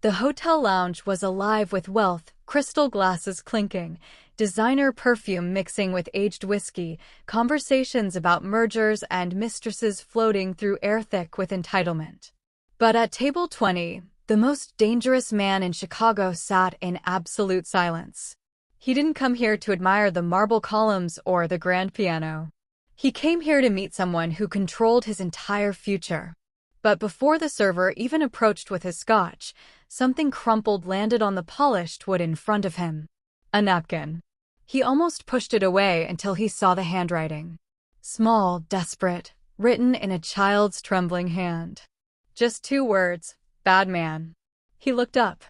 The hotel lounge was alive with wealth, crystal glasses clinking, designer perfume mixing with aged whiskey, conversations about mergers and mistresses floating through air thick with entitlement. But at table 20, the most dangerous man in Chicago sat in absolute silence. He didn't come here to admire the marble columns or the grand piano. He came here to meet someone who controlled his entire future. But before the server even approached with his scotch, something crumpled landed on the polished wood in front of him. A napkin. He almost pushed it away until he saw the handwriting. Small, desperate, written in a child's trembling hand. Just 2 words, "Bad man." He looked up.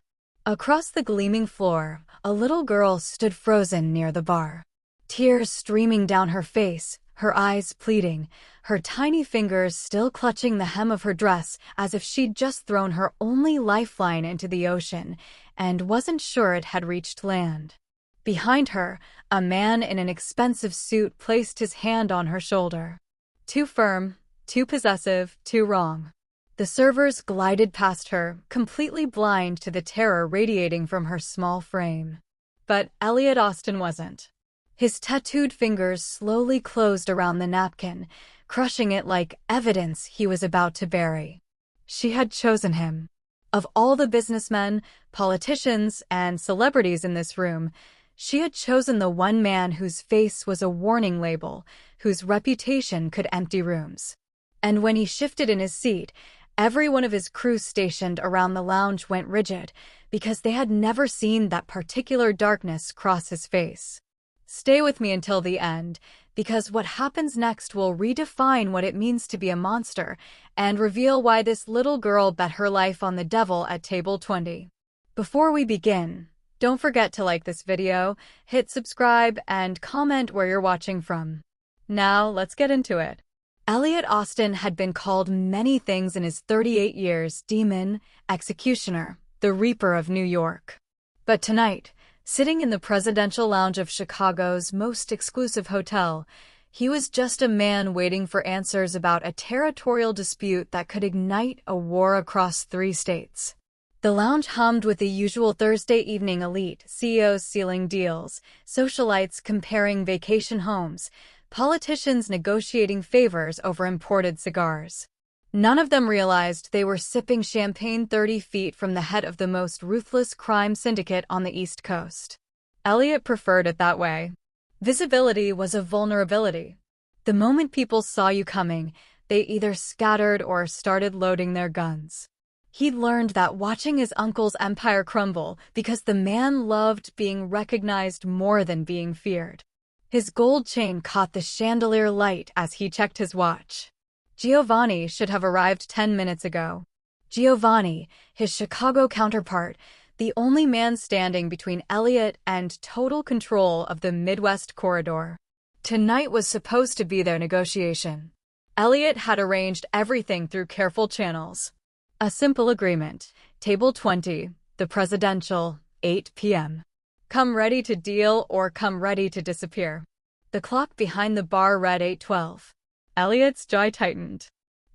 Across the gleaming floor, a little girl stood frozen near the bar. Tears streaming down her face, her eyes pleading, her tiny fingers still clutching the hem of her dress as if she'd just thrown her only lifeline into the ocean and wasn't sure it had reached land. Behind her, a man in an expensive suit placed his hand on her shoulder. Too firm, too possessive, too wrong. The servers glided past her, completely blind to the terror radiating from her small frame. But Elliot Austin wasn't. His tattooed fingers slowly closed around the napkin, crushing it like evidence he was about to bury. She had chosen him. Of all the businessmen, politicians, and celebrities in this room, she had chosen the one man whose face was a warning label, whose reputation could empty rooms. And when he shifted in his seat, every one of his crew stationed around the lounge went rigid, because they had never seen that particular darkness cross his face. Stay with me until the end, because what happens next will redefine what it means to be a monster and reveal why this little girl bet her life on the devil at table 20. Before we begin, don't forget to like this video, hit subscribe, and comment where you're watching from. Now, let's get into it. Elliot Austin had been called many things in his 38 years: demon, executioner, the Reaper of New York. But tonight, sitting in the presidential lounge of Chicago's most exclusive hotel, he was just a man waiting for answers about a territorial dispute that could ignite a war across 3 states. The lounge hummed with the usual Thursday evening elite, CEOs sealing deals, socialites comparing vacation homes, politicians negotiating favors over imported cigars. None of them realized they were sipping champagne 30 feet from the head of the most ruthless crime syndicate on the East Coast. Elliot preferred it that way. Visibility was a vulnerability. The moment people saw you coming, they either scattered or started loading their guns. He'd learned that watching his uncle's empire crumble because the man loved being recognized more than being feared. His gold chain caught the chandelier light as he checked his watch. Giovanni should have arrived 10 minutes ago. Giovanni, his Chicago counterpart, the only man standing between Elliot and total control of the Midwest corridor. Tonight was supposed to be their negotiation. Elliot had arranged everything through careful channels. A simple agreement. Table 20, the presidential, 8 p.m. Come ready to deal or come ready to disappear. The clock behind the bar read 8:12. Elliot's jaw tightened.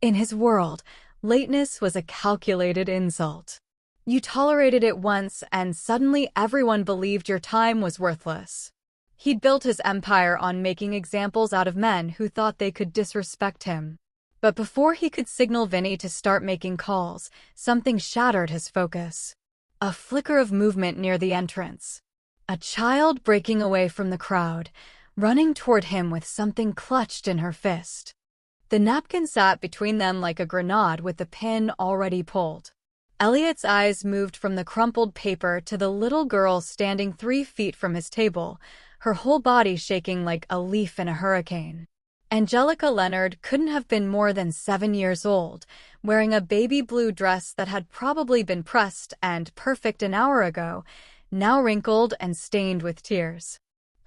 In his world, lateness was a calculated insult. You tolerated it once, and suddenly everyone believed your time was worthless. He'd built his empire on making examples out of men who thought they could disrespect him. But before he could signal Vinny to start making calls, something shattered his focus. A flicker of movement near the entrance. A child breaking away from the crowd, running toward him with something clutched in her fist. The napkin sat between them like a grenade with the pin already pulled. Elliot's eyes moved from the crumpled paper to the little girl standing 3 feet from his table, her whole body shaking like a leaf in a hurricane. Angelica Leonard couldn't have been more than 7 years old, wearing a baby blue dress that had probably been pressed and perfect an hour ago, now wrinkled and stained with tears.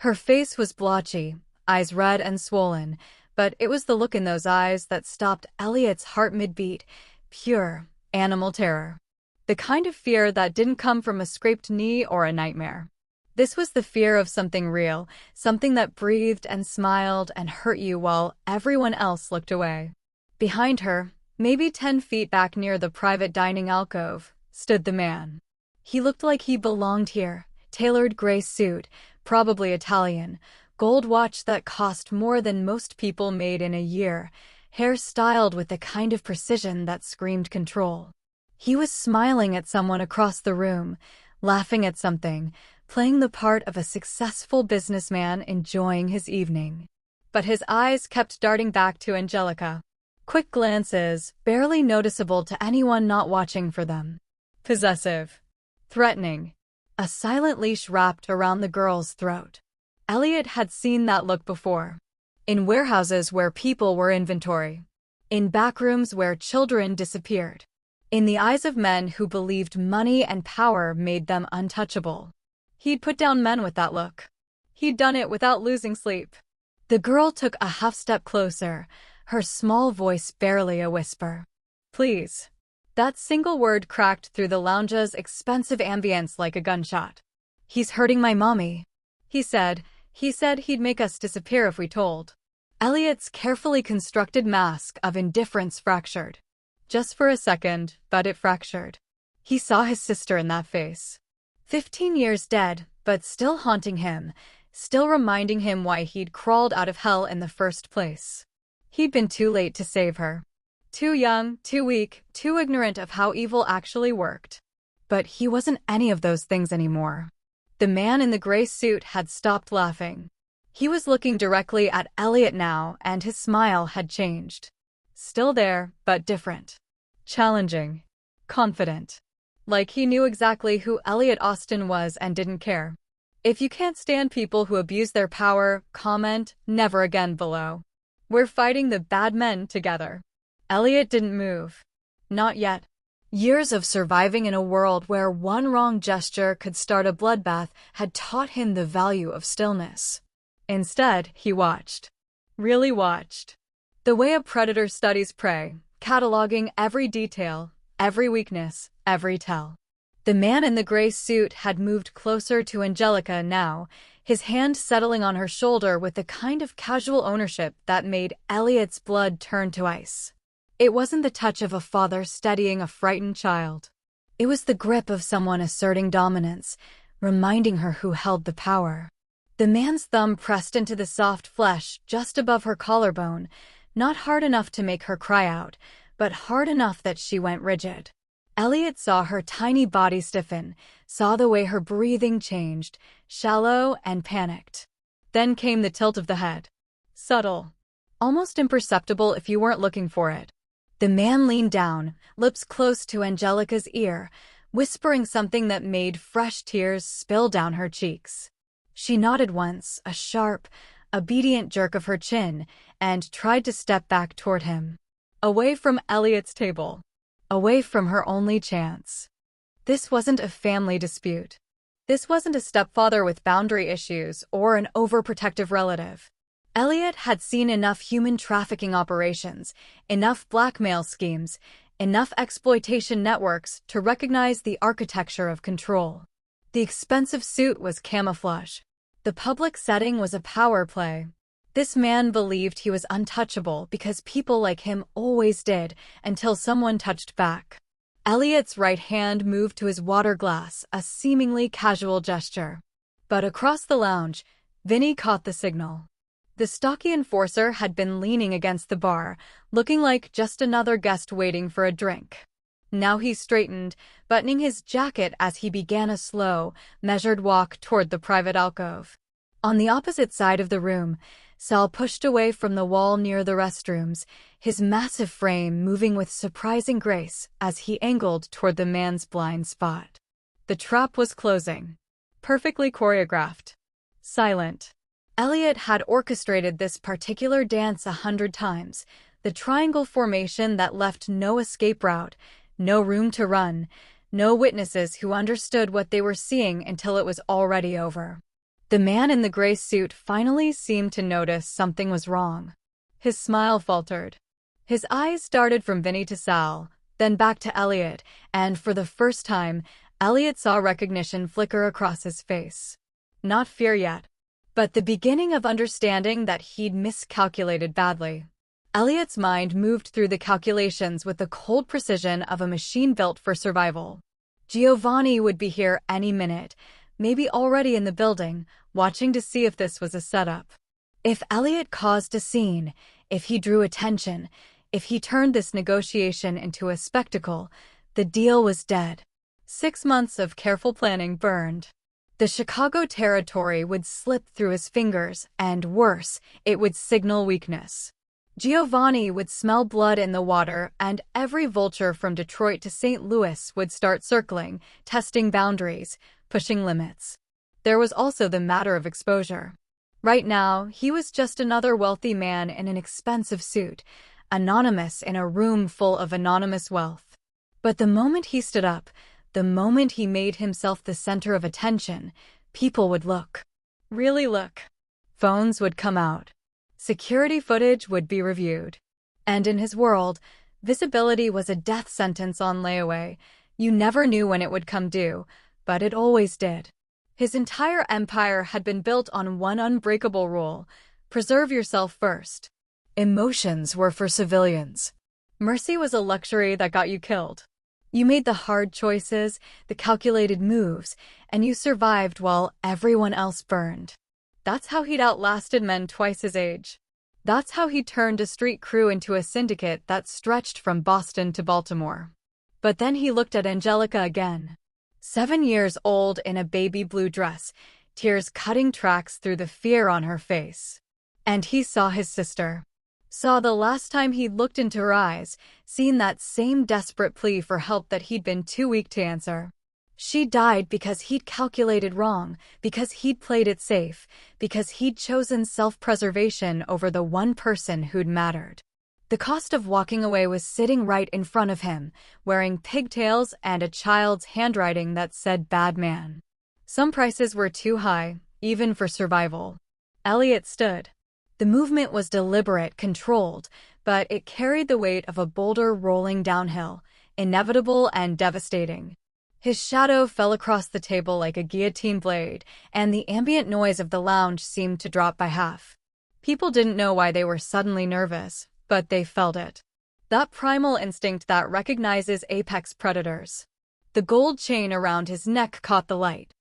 Her face was blotchy, eyes red and swollen, but it was the look in those eyes that stopped Elliot's heart mid-beat, pure, animal terror. The kind of fear that didn't come from a scraped knee or a nightmare. This was the fear of something real, something that breathed and smiled and hurt you while everyone else looked away. Behind her, maybe 10 feet back near the private dining alcove, stood the man. He looked like he belonged here. Tailored gray suit, probably Italian, gold watch that cost more than most people made in a year, hair styled with the kind of precision that screamed control. He was smiling at someone across the room, laughing at something, playing the part of a successful businessman enjoying his evening. But his eyes kept darting back to Angelica. Quick glances, barely noticeable to anyone not watching for them. Possessive. Threatening. A silent leash wrapped around the girl's throat. Elliot had seen that look before. In warehouses where people were inventory. In backrooms where children disappeared. In the eyes of men who believed money and power made them untouchable. He'd put down men with that look. He'd done it without losing sleep. The girl took a half step closer, her small voice barely a whisper. Please. That single word cracked through the lounge's expensive ambience like a gunshot. He's hurting my mommy. He said he'd make us disappear if we told. Elliot's carefully constructed mask of indifference fractured. Just for a second, but it fractured. He saw his sister in that face. 15 years dead, but still haunting him, still reminding him why he'd crawled out of hell in the first place. He'd been too late to save her. Too young, too weak, too ignorant of how evil actually worked. But he wasn't any of those things anymore. The man in the gray suit had stopped laughing. He was looking directly at Elliot now, and his smile had changed. Still there, but different. Challenging. Confident. Like he knew exactly who Elliot Austin was and didn't care. If you can't stand people who abuse their power, comment never again below. We're fighting the bad men together. Elliot didn't move. Not yet. Years of surviving in a world where one wrong gesture could start a bloodbath had taught him the value of stillness. Instead, he watched. Really watched. The way a predator studies prey, cataloging every detail, every weakness, every tell. The man in the gray suit had moved closer to Angelica now, his hand settling on her shoulder with the kind of casual ownership that made Elliot's blood turn to ice. It wasn't the touch of a father steadying a frightened child. It was the grip of someone asserting dominance, reminding her who held the power. The man's thumb pressed into the soft flesh just above her collarbone, not hard enough to make her cry out, but hard enough that she went rigid. Elliot saw her tiny body stiffen, saw the way her breathing changed, shallow and panicked. Then came the tilt of the head. Subtle. Almost imperceptible if you weren't looking for it. The man leaned down, lips close to Angelica's ear, whispering something that made fresh tears spill down her cheeks. She nodded once, a sharp, obedient jerk of her chin, and tried to step back toward him. Away from Elliot's table. Away from her only chance. This wasn't a family dispute. This wasn't a stepfather with boundary issues or an overprotective relative. Elliot had seen enough human trafficking operations, enough blackmail schemes, enough exploitation networks to recognize the architecture of control. The expensive suit was camouflage. The public setting was a power play. This man believed he was untouchable because people like him always did, until someone touched back. Elliot's right hand moved to his water glass, a seemingly casual gesture. But across the lounge, Vinny caught the signal. The stocky enforcer had been leaning against the bar, looking like just another guest waiting for a drink. Now he straightened, buttoning his jacket as he began a slow, measured walk toward the private alcove. On the opposite side of the room, Sal pushed away from the wall near the restrooms, his massive frame moving with surprising grace as he angled toward the man's blind spot. The trap was closing. Perfectly choreographed. Silent. Elliot had orchestrated this particular dance 100 times, the triangle formation that left no escape route, no room to run, no witnesses who understood what they were seeing until it was already over. The man in the gray suit finally seemed to notice something was wrong. His smile faltered. His eyes darted from Vinny to Sal, then back to Elliot, and for the first time, Elliot saw recognition flicker across his face. Not fear yet, but the beginning of understanding that he'd miscalculated badly. Elliot's mind moved through the calculations with the cold precision of a machine built for survival. Giovanni would be here any minute, maybe already in the building, watching to see if this was a setup. If Elliot caused a scene, if he drew attention, if he turned this negotiation into a spectacle, the deal was dead. 6 months of careful planning burned. The Chicago territory would slip through his fingers, and worse, it would signal weakness. Giovanni would smell blood in the water, and every vulture from Detroit to St. Louis would start circling, testing boundaries, pushing limits. There was also the matter of exposure. Right now, he was just another wealthy man in an expensive suit, anonymous in a room full of anonymous wealth. But the moment he stood up, the moment he made himself the center of attention, people would look. Really look. Phones would come out. Security footage would be reviewed. And in his world, visibility was a death sentence on layaway. You never knew when it would come due, but it always did. His entire empire had been built on one unbreakable rule: preserve yourself first. Emotions were for civilians. Mercy was a luxury that got you killed. You made the hard choices, the calculated moves, and you survived while everyone else burned. That's how he'd outlasted men twice his age. That's how he turned a street crew into a syndicate that stretched from Boston to Baltimore. But then he looked at Angelica again. 7 years old in a baby blue dress, tears cutting tracks through the fear on her face. And he saw his sister. Saw the last time he'd looked into her eyes, seen that same desperate plea for help that he'd been too weak to answer. She died because he'd calculated wrong, because he'd played it safe, because he'd chosen self-preservation over the one person who'd mattered. The cost of walking away was sitting right in front of him, wearing pigtails and a child's handwriting that said bad man. Some prices were too high, even for survival. Elliot stood. The movement was deliberate, controlled, but it carried the weight of a boulder rolling downhill, inevitable and devastating. His shadow fell across the table like a guillotine blade, and the ambient noise of the lounge seemed to drop by half. People didn't know why they were suddenly nervous, but they felt it. That primal instinct that recognizes apex predators. The gold chain around his neck caught the light.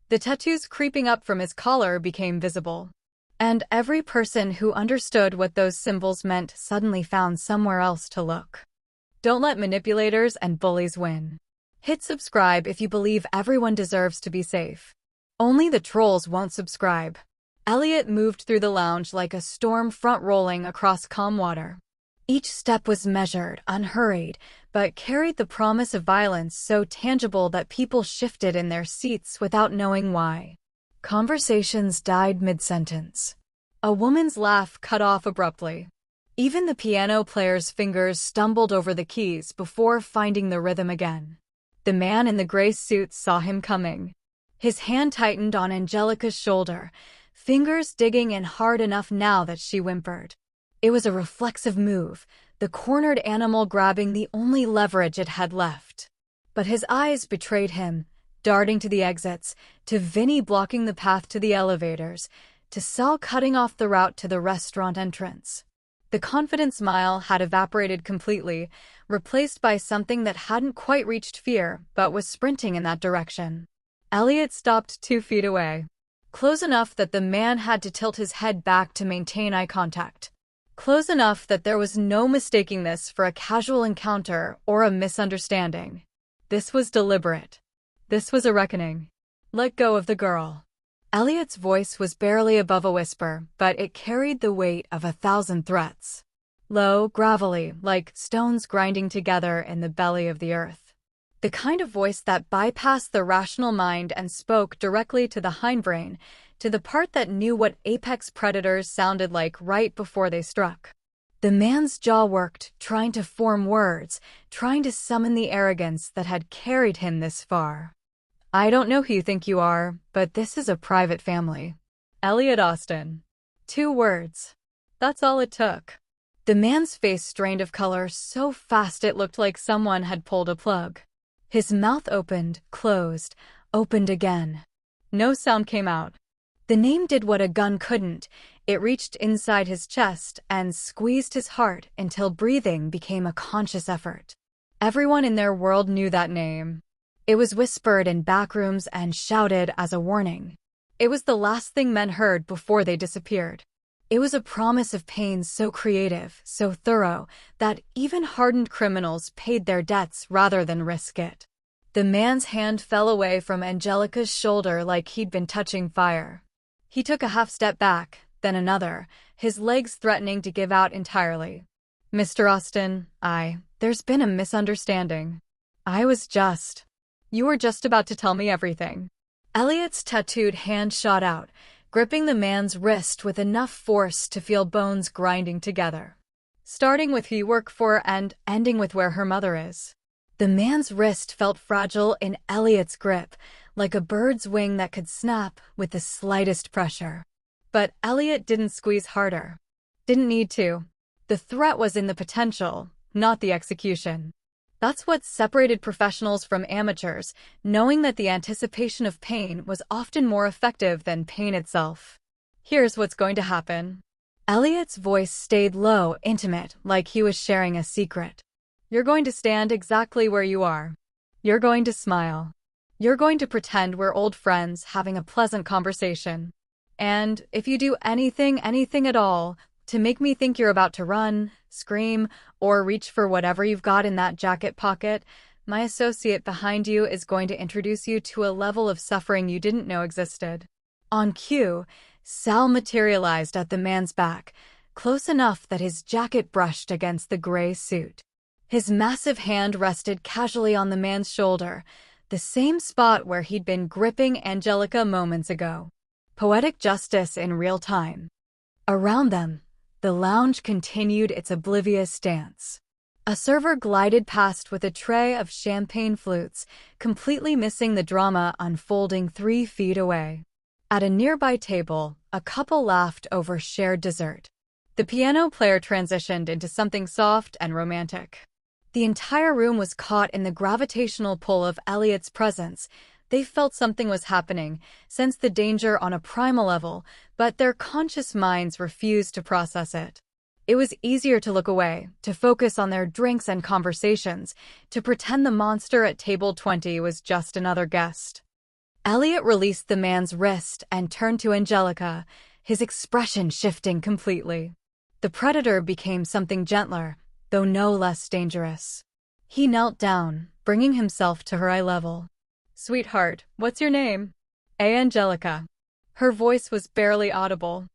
The tattoos creeping up from his collar became visible. And every person who understood what those symbols meant suddenly found somewhere else to look. Don't let manipulators and bullies win. Hit subscribe if you believe everyone deserves to be safe. Only the trolls won't subscribe. Elliot moved through the lounge like a storm front-rolling across calm water. Each step was measured, unhurried, but carried the promise of violence so tangible that people shifted in their seats without knowing why. Conversations died mid-sentence. A woman's laugh cut off abruptly. Even the piano player's fingers stumbled over the keys before finding the rhythm again. The man in the gray suit saw him coming. His hand tightened on Angelica's shoulder, fingers digging in hard enough now that she whimpered. It was a reflexive move, the cornered animal grabbing the only leverage it had left. But his eyes betrayed him, darting to the exits, to Vinny blocking the path to the elevators, to Sal cutting off the route to the restaurant entrance. The confident smile had evaporated completely, replaced by something that hadn't quite reached fear, but was sprinting in that direction. Elliot stopped 2 feet away. Close enough that the man had to tilt his head back to maintain eye contact. Close enough that there was no mistaking this for a casual encounter or a misunderstanding. This was deliberate. This was a reckoning. Let go of the girl. Elliot's voice was barely above a whisper, but it carried the weight of 1,000 threats. Low, gravelly, like stones grinding together in the belly of the earth. The kind of voice that bypassed the rational mind and spoke directly to the hindbrain, to the part that knew what apex predators sounded like right before they struck. The man's jaw worked, trying to form words, trying to summon the arrogance that had carried him this far. I don't know who you think you are, but this is a private family. Elliot Austin. 2 words. That's all it took. The man's face strained of color so fast it looked like someone had pulled a plug. His mouth opened, closed, opened again. No sound came out. The name did what a gun couldn't. It reached inside his chest and squeezed his heart until breathing became a conscious effort. Everyone in their world knew that name. It was whispered in back rooms and shouted as a warning. It was the last thing men heard before they disappeared. It was a promise of pain so creative, so thorough, that even hardened criminals paid their debts rather than risk it. The man's hand fell away from Angelica's shoulder like he'd been touching fire. He took a half step back, then another, his legs threatening to give out entirely. Mr. Austin, there's been a misunderstanding. You were just about to tell me everything. Elliot's tattooed hand shot out, gripping the man's wrist with enough force to feel bones grinding together. Starting with who you work for and ending with where her mother is. The man's wrist felt fragile in Elliot's grip, like a bird's wing that could snap with the slightest pressure. But Elliot didn't squeeze harder. Didn't need to. The threat was in the potential, not the execution. That's what separated professionals from amateurs, knowing that the anticipation of pain was often more effective than pain itself. Here's what's going to happen. Elliot's voice stayed low, intimate, like he was sharing a secret. You're going to stand exactly where you are. You're going to smile. You're going to pretend we're old friends having a pleasant conversation. And if you do anything at all, to make me think you're about to run, scream, or reach for whatever you've got in that jacket pocket, my associate behind you is going to introduce you to a level of suffering you didn't know existed. On cue, Sal materialized at the man's back, close enough that his jacket brushed against the gray suit. His massive hand rested casually on the man's shoulder, the same spot where he'd been gripping Angelica moments ago. Poetic justice in real time. Around them, the lounge continued its oblivious dance. A server glided past with a tray of champagne flutes, completely missing the drama unfolding 3 feet away. At a nearby table, a couple laughed over shared dessert. The piano player transitioned into something soft and romantic. The entire room was caught in the gravitational pull of Elliot's presence. They felt something was happening, sensed the danger on a primal level, but their conscious minds refused to process it. It was easier to look away, to focus on their drinks and conversations, to pretend the monster at table 20 was just another guest. Elliot released the man's wrist and turned to Angelica, his expression shifting completely. The predator became something gentler, though no less dangerous. He knelt down, bringing himself to her eye level. Sweetheart, what's your name? Angelica. Her voice was barely audible.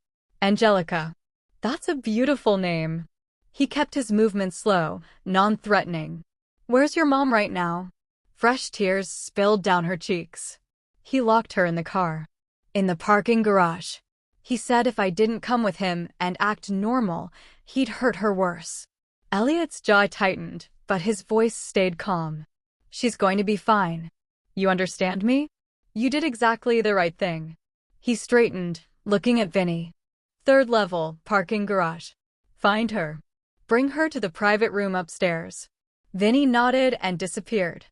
Angelica. That's a beautiful name. He kept his movements slow, non-threatening. Where's your mom right now? Fresh tears spilled down her cheeks. He locked her in the car. In the parking garage. He said if I didn't come with him and act normal, he'd hurt her worse. Elliot's jaw tightened, but his voice stayed calm. She's going to be fine. You understand me? You did exactly the right thing. He straightened, looking at Vinny. 3rd level, parking garage. Find her. Bring her to the private room upstairs. Vinny nodded and disappeared.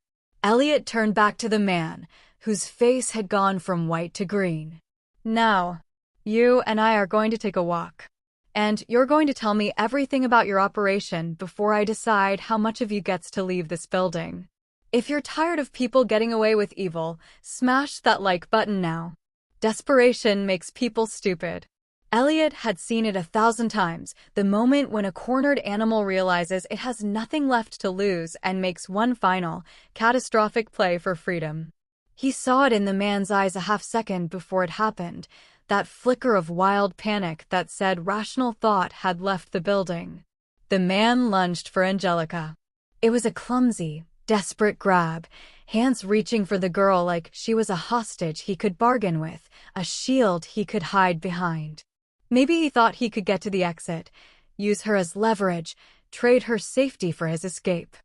Elliot turned back to the man, whose face had gone from white to green. Now, you and I are going to take a walk. And you're going to tell me everything about your operation before I decide how much of you gets to leave this building. If you're tired of people getting away with evil, smash that like button now. Desperation makes people stupid. Elliot had seen it 1,000 times, the moment when a cornered animal realizes it has nothing left to lose and makes one final, catastrophic play for freedom. He saw it in the man's eyes a half-second before it happened, that flicker of wild panic that said rational thought had left the building. The man lunged for Angelica. It was a clumsy, desperate grab, hands reaching for the girl like she was a hostage he could bargain with, a shield he could hide behind. Maybe he thought he could get to the exit, use her as leverage, trade her safety for his escape.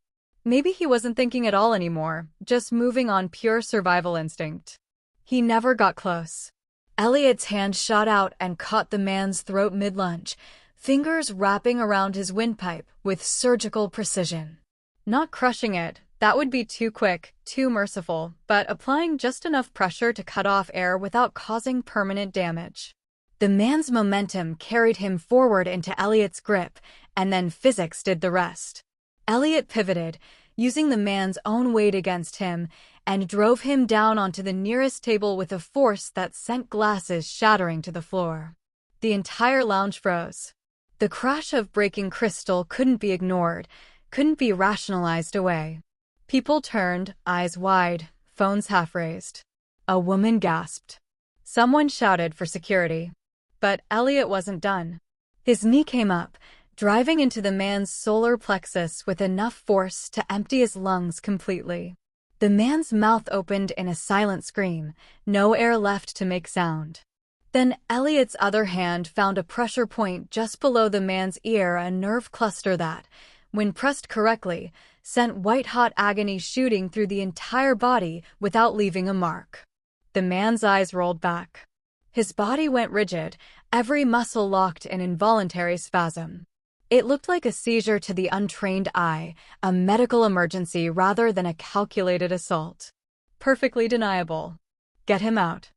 Maybe he wasn't thinking at all anymore, just moving on pure survival instinct. He never got close. Elliot's hand shot out and caught the man's throat mid-lunge, fingers wrapping around his windpipe with surgical precision. Not crushing it, that would be too quick, too merciful, but applying just enough pressure to cut off air without causing permanent damage. The man's momentum carried him forward into Elliot's grip, and then physics did the rest. Elliot pivoted, using the man's own weight against him, and drove him down onto the nearest table with a force that sent glasses shattering to the floor. The entire lounge froze. The crash of breaking crystal couldn't be ignored, couldn't be rationalized away. People turned, eyes wide, phones half-raised. A woman gasped. Someone shouted for security. But Elliot wasn't done. His knee came up, driving into the man's solar plexus with enough force to empty his lungs completely. The man's mouth opened in a silent scream, no air left to make sound. Then Elliot's other hand found a pressure point just below the man's ear, a nerve cluster that, when pressed correctly, sent white-hot agony shooting through the entire body without leaving a mark. The man's eyes rolled back. His body went rigid, every muscle locked in involuntary spasm. It looked like a seizure to the untrained eye, a medical emergency rather than a calculated assault. Perfectly deniable. Get him out.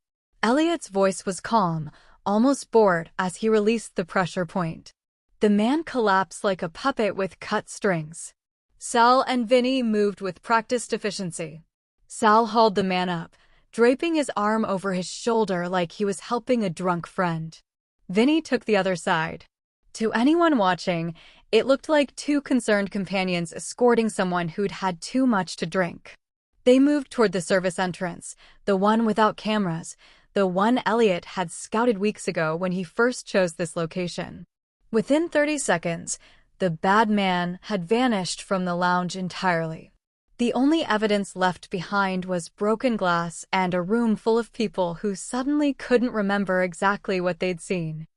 Elliot's voice was calm, almost bored as he released the pressure point. The man collapsed like a puppet with cut strings. Sal and Vinny moved with practiced efficiency. Sal hauled the man up, draping his arm over his shoulder like he was helping a drunk friend. Vinny took the other side. To anyone watching, it looked like two concerned companions escorting someone who'd had too much to drink. They moved toward the service entrance, the one without cameras, the one Elliot had scouted weeks ago when he first chose this location. Within 30 seconds, the bad man had vanished from the lounge entirely. The only evidence left behind was broken glass and a room full of people who suddenly couldn't remember exactly what they'd seen.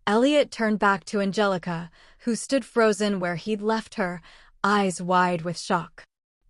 Elliot turned back to Angelica, who stood frozen where he'd left her, eyes wide with shock.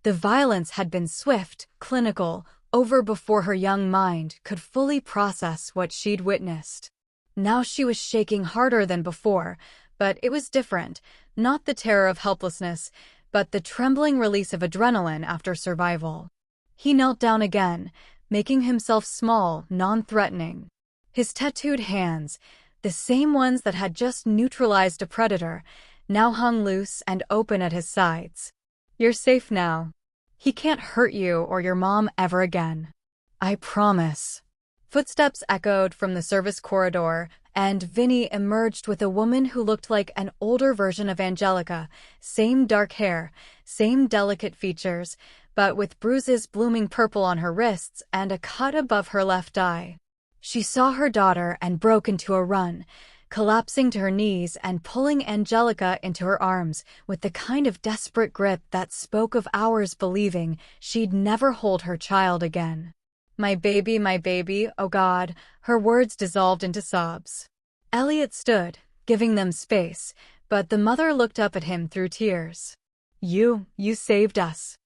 The violence had been swift, clinical, over before her young mind could fully process what she'd witnessed. Now she was shaking harder than before, but it was different, not the terror of helplessness, but the trembling release of adrenaline after survival. He knelt down again, making himself small, non-threatening. His tattooed hands, the same ones that had just neutralized a predator, now hung loose and open at his sides. You're safe now. He can't hurt you or your mom ever again. I promise. Footsteps echoed from the service corridor, and Vinny emerged with a woman who looked like an older version of Angelica, same dark hair, same delicate features, but with bruises blooming purple on her wrists and a cut above her left eye. She saw her daughter and broke into a run, collapsing to her knees and pulling Angelica into her arms with the kind of desperate grip that spoke of hours believing she'd never hold her child again. My baby, oh God," her words dissolved into sobs. Elliot stood, giving them space, but the mother looked up at him through tears. You saved us.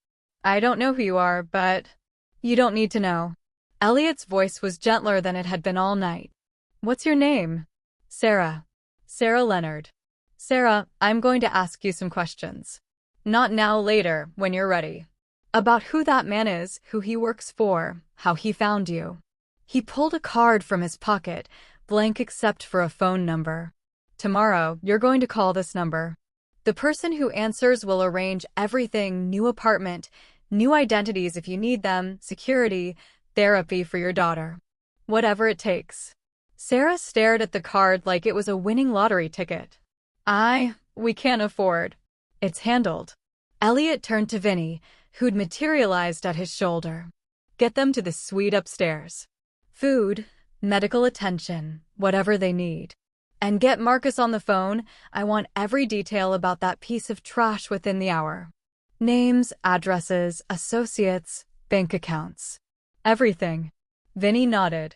I don't know who you are, but you don't need to know." Elliot's voice was gentler than it had been all night. "What's your name?" "Sarah. Sarah Leonard." "Sarah, I'm going to ask you some questions. Not now, later, when you're ready. About who that man is, who he works for, how he found you." He pulled a card from his pocket, blank except for a phone number. "Tomorrow, you're going to call this number. The person who answers will arrange everything: new apartment, new identities if you need them, security, therapy for your daughter. Whatever it takes." Sarah stared at the card like it was a winning lottery ticket. We can't afford." "It's handled." Elliot turned to Vinny, who'd materialized at his shoulder. "Get them to the suite upstairs. Food, medical attention, whatever they need. And get Marcus on the phone. I want every detail about that piece of trash within the hour. Names, addresses, associates, bank accounts. Everything." Vinny nodded.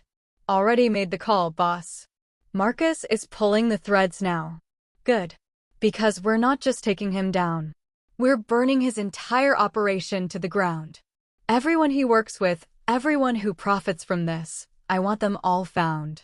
"Already made the call, boss. Marcus is pulling the threads now." "Good. Because we're not just taking him down. We're burning his entire operation to the ground. Everyone he works with, everyone who profits from this, I want them all found."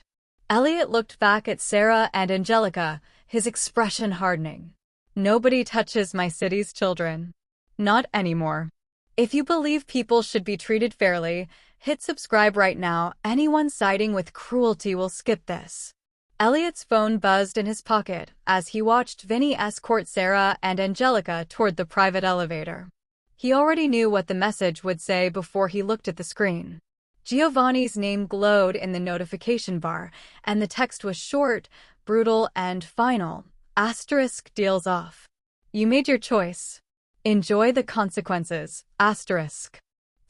Elliot looked back at Sarah and Angelica, his expression hardening. "Nobody touches my city's children. Not anymore. If you believe people should be treated fairly, hit subscribe right now. Anyone siding with cruelty will skip this." Elliot's phone buzzed in his pocket as he watched Vinny escort Sarah and Angelica toward the private elevator. He already knew what the message would say before he looked at the screen. Giovanni's name glowed in the notification bar, and the text was short, brutal, and final. Asterisk deals off. You made your choice. Enjoy the consequences. Asterisk.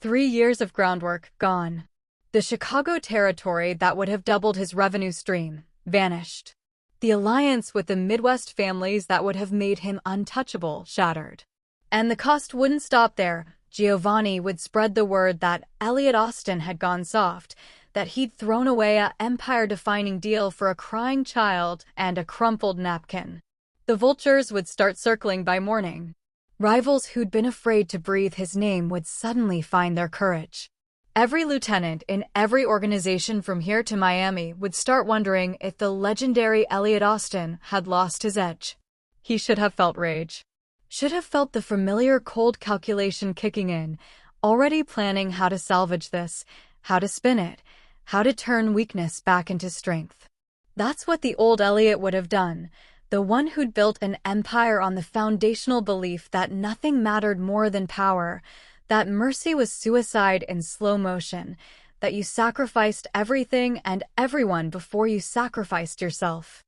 3 years of groundwork gone. The Chicago territory that would have doubled his revenue stream vanished. The alliance with the Midwest families that would have made him untouchable shattered. And the cost wouldn't stop there. Giovanni would spread the word that Elliot Austin had gone soft, that he'd thrown away an empire-defining deal for a crying child and a crumpled napkin. The vultures would start circling by morning. Rivals who'd been afraid to breathe his name would suddenly find their courage. Every lieutenant in every organization from here to Miami would start wondering if the legendary Elliot Austin had lost his edge. He should have felt rage. Should have felt the familiar cold calculation kicking in, already planning how to salvage this, how to spin it, how to turn weakness back into strength. That's what the old Elliot would have done, the one who'd built an empire on the foundational belief that nothing mattered more than power, that mercy was suicide in slow motion, that you sacrificed everything and everyone before you sacrificed yourself.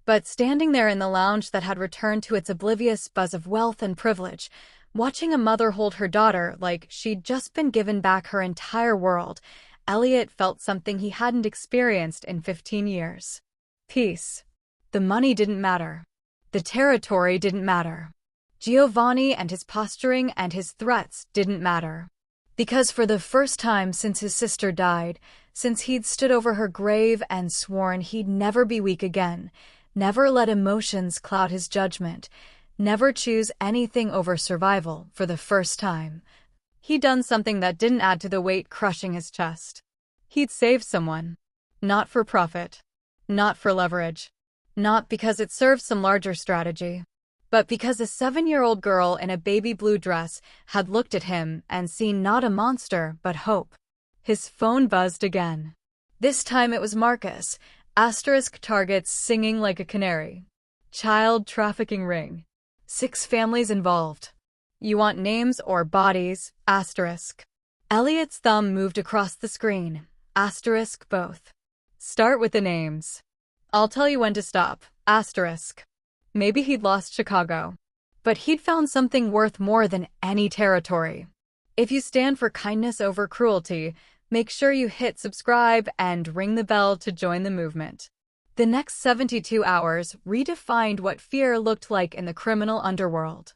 But standing there in the lounge that had returned to its oblivious buzz of wealth and privilege, watching a mother hold her daughter like she'd just been given back her entire world, Elliot felt something he hadn't experienced in 15 years. Peace. The money didn't matter. The territory didn't matter. Giovanni and his posturing and his threats didn't matter. Because for the first time since his sister died, since he'd stood over her grave and sworn he'd never be weak again, never let emotions cloud his judgment, never choose anything over survival for the first time, he'd done something that didn't add to the weight crushing his chest. He'd saved someone. Not for profit. Not for leverage. Not because it served some larger strategy. But because a 7-year-old girl in a baby blue dress had looked at him and seen not a monster but hope. His phone buzzed again. This time it was Marcus, asterisk targets singing like a canary. Child trafficking ring. 6 families involved. You want names or bodies? Asterisk. Elliot's thumb moved across the screen. Asterisk both. Start with the names. I'll tell you when to stop. Asterisk. Maybe he'd lost Chicago. But he'd found something worth more than any territory. If you stand for kindness over cruelty, make sure you hit subscribe and ring the bell to join the movement. The next 72 hours redefined what fear looked like in the criminal underworld.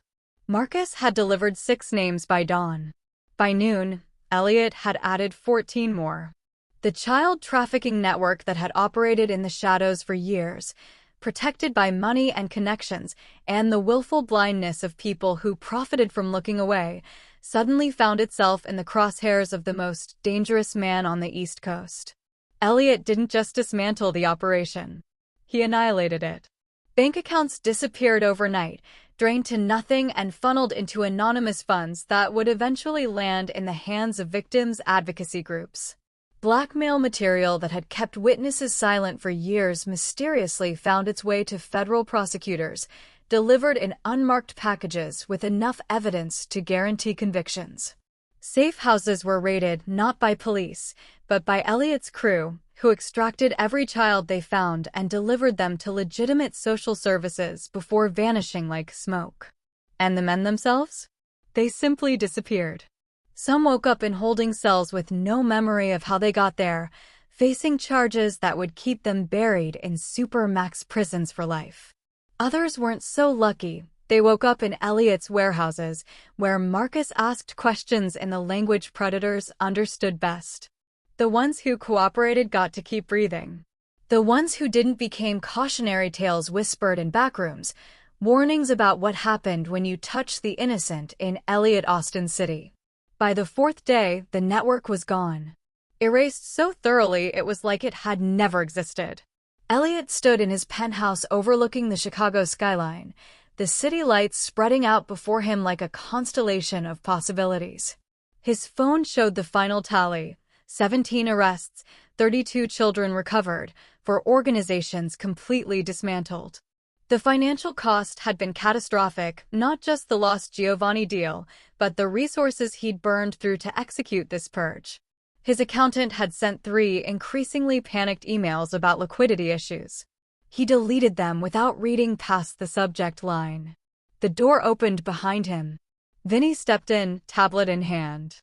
Marcus had delivered 6 names by dawn. By noon, Elliot had added 14 more. The child trafficking network that had operated in the shadows for years, protected by money and connections, and the willful blindness of people who profited from looking away, suddenly found itself in the crosshairs of the most dangerous man on the East Coast. Elliot didn't just dismantle the operation. He annihilated it. Bank accounts disappeared overnight, drained to nothing and funneled into anonymous funds that would eventually land in the hands of victims' advocacy groups. Blackmail material that had kept witnesses silent for years mysteriously found its way to federal prosecutors, delivered in unmarked packages with enough evidence to guarantee convictions. Safe houses were raided not by police, but by Elliot's crew, who extracted every child they found and delivered them to legitimate social services before vanishing like smoke. And the men themselves? They simply disappeared. Some woke up in holding cells with no memory of how they got there, facing charges that would keep them buried in supermax prisons for life. Others weren't so lucky. They woke up in Elliot's warehouses, where Marcus asked questions in the language predators understood best. The ones who cooperated got to keep breathing. The ones who didn't became cautionary tales whispered in backrooms, warnings about what happened when you touch the innocent in Elliot Austin City. By the 4th day, the network was gone. Erased so thoroughly it was like it had never existed. Elliot stood in his penthouse overlooking the Chicago skyline, the city lights spreading out before him like a constellation of possibilities. His phone showed the final tally: 17 arrests, 32 children recovered, 4 organizations completely dismantled. The financial cost had been catastrophic, not just the lost Giovanni deal, but the resources he'd burned through to execute this purge. His accountant had sent 3 increasingly panicked emails about liquidity issues. He deleted them without reading past the subject line. The door opened behind him. Vinny stepped in, tablet in hand.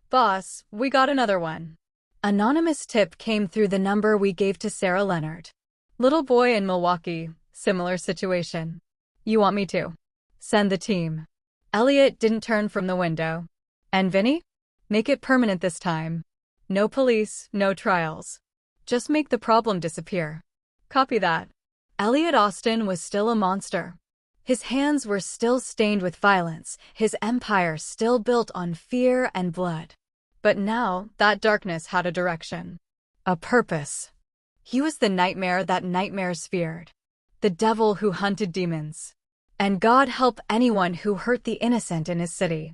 "Boss, we got another one." Anonymous tip came through the number we gave to Sarah Leonard. "Little boy in Milwaukee, similar situation. You want me to send the team?" Elliot didn't turn from the window. "And Vinny? Make it permanent this time. No police, no trials. Just make the problem disappear." "Copy that." Elliot Austin was still a monster. His hands were still stained with violence, his empire still built on fear and blood. But now, that darkness had a direction. A purpose. He was the nightmare that nightmares feared. The devil who hunted demons. And God help anyone who hurt the innocent in his city.